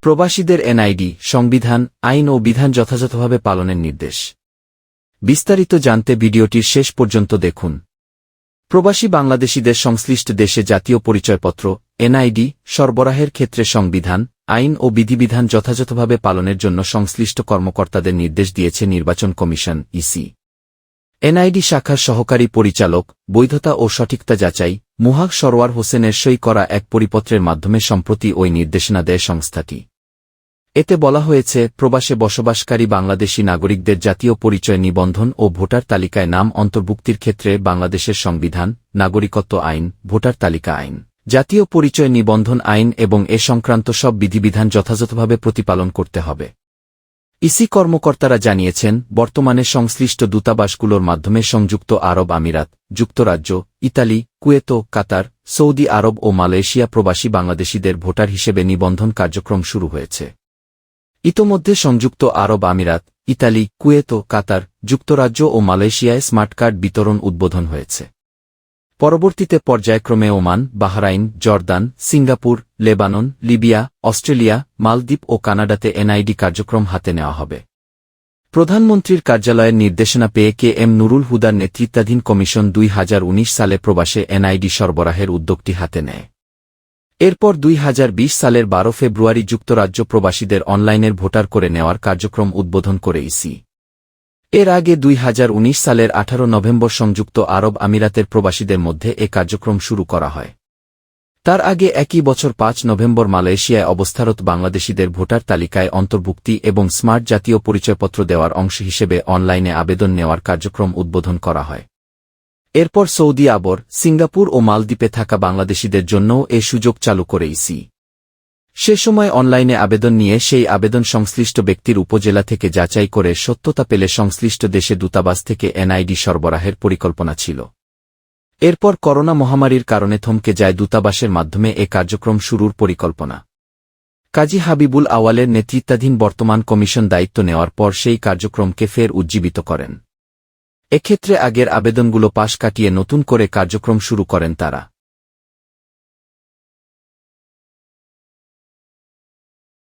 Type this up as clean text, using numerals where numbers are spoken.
প্রবাসীদের এনআইডি, সংবিধান, আইন ও বিধান যথাযথভাবে পালনের নির্দেশ। বিস্তারিত জানতে ভিডিওটির শেষ পর্যন্ত দেখুন। প্রবাসী বাংলাদেশিদের সংশ্লিষ্ট দেশে জাতীয় পরিচয়পত্র, এনআইডি, সরবরাহের ক্ষেত্রে সংবিধান, আইন ও বিধিবিধান যথাযথভাবে পালনের জন্য সংশ্লিষ্ট কর্মকর্তাদের নির্দেশ দিয়েছে নির্বাচন কমিশন, ইসি। এনআইডি শাখার সহকারী পরিচালক, বৈধতা ও সঠিকতা যাচাই, মুহাগ সরওয়ার হোসেনের সই করা এক পরিপত্রের মাধ্যমে সম্প্রতি ওই নির্দেশনা দেয় সংস্থাটি। এতে বলা হয়েছে, প্রবাসে বসবাসকারী বাংলাদেশি নাগরিকদের জাতীয় পরিচয় নিবন্ধন ও ভোটার তালিকায় নাম অন্তর্ভুক্তির ক্ষেত্রে বাংলাদেশের সংবিধান, নাগরিকত্ব আইন, ভোটার তালিকা আইন, জাতীয় পরিচয় নিবন্ধন আইন এবং এ সংক্রান্ত সব বিধিবিধান যথাযথভাবে প্রতিপালন করতে হবে। ইসি কর্মকর্তারা জানিয়েছেন, বর্তমানে সংশ্লিষ্ট দূতাবাসগুলোর মাধ্যমে সংযুক্ত আরব আমিরাত, যুক্তরাজ্য, ইতালি, কুয়েত, কাতার, সৌদি আরব ও মালয়েশিয়া প্রবাসী বাংলাদেশিদের ভোটার হিসেবে নিবন্ধন কার্যক্রম শুরু হয়েছে। ইতোমধ্যে সংযুক্ত আরব আমিরাত, ইতালি, কুয়েত, কাতার, যুক্তরাজ্য ও মালয়েশিয়ায় স্মার্ট কার্ড বিতরণ উদ্বোধন হয়েছে। পরবর্তীতে পর্যায়ক্রমে Oman, Bahrain, Jordan, Singapore, Lebanon, Libya, Australia, মালদ্বীপ ও কানাডাতে এনআইডি কার্যক্রম হাতে নেওয়া হবে। প্রধানমন্ত্রীর কার্যালয়ের নির্দেশনা পেয়ে কে এম নুরুল হুদার নেতৃত্বাধীন কমিশন 2019 সালে প্রবাসে এনআইডি সরবরাহের উদ্যোগটি হাতে নেয়। এরপর 2020 সালের 12 ফেব্রুয়ারি যুক্তরাজ্য প্রবাসীদের অনলাইনের ভোটার করে নেওয়ার কার্যক্রম উদ্বোধন করে ইসি। এর আগে 2019 সালের 18 নভেম্বর সংযুক্ত আরব আমিরাতের প্রবাসীদের মধ্যে এ কার্যক্রম শুরু করা হয়। তার আগে একই বছর 5 নভেম্বর মালয়েশিয়ায় অবস্থারত বাংলাদেশিদের ভোটার তালিকায় অন্তর্ভুক্তি এবং স্মার্ট জাতীয় পরিচয়পত্র দেওয়ার অংশ হিসেবে অনলাইনে আবেদন নেওয়ার কার্যক্রম উদ্বোধন করা হয়। এরপর সৌদি আরব, সিঙ্গাপুর ও মালদ্বীপে থাকা বাংলাদেশিদের জন্যও এ সুযোগ চালু করে ইসি। সে সময় অনলাইনে আবেদন নিয়ে সেই আবেদন সংশ্লিষ্ট ব্যক্তির উপজেলা থেকে যাচাই করে সত্যতা পেলে সংশ্লিষ্ট দেশে দূতাবাস থেকে এনআইডি সরবরাহের পরিকল্পনা ছিল। এরপর করোনা মহামারীর কারণে থমকে যায় দূতাবাসের মাধ্যমে এ কার্যক্রম শুরুর পরিকল্পনা। কাজী হাবিবুল আওয়ালের নেতৃত্বাধীন বর্তমান কমিশন দায়িত্ব নেওয়ার পর সেই কার্যক্রমকে ফের উজ্জীবিত করেন। এক্ষেত্রে আগের আবেদনগুলো পাশ কাটিয়ে নতুন করে কার্যক্রম শুরু করেন তারা।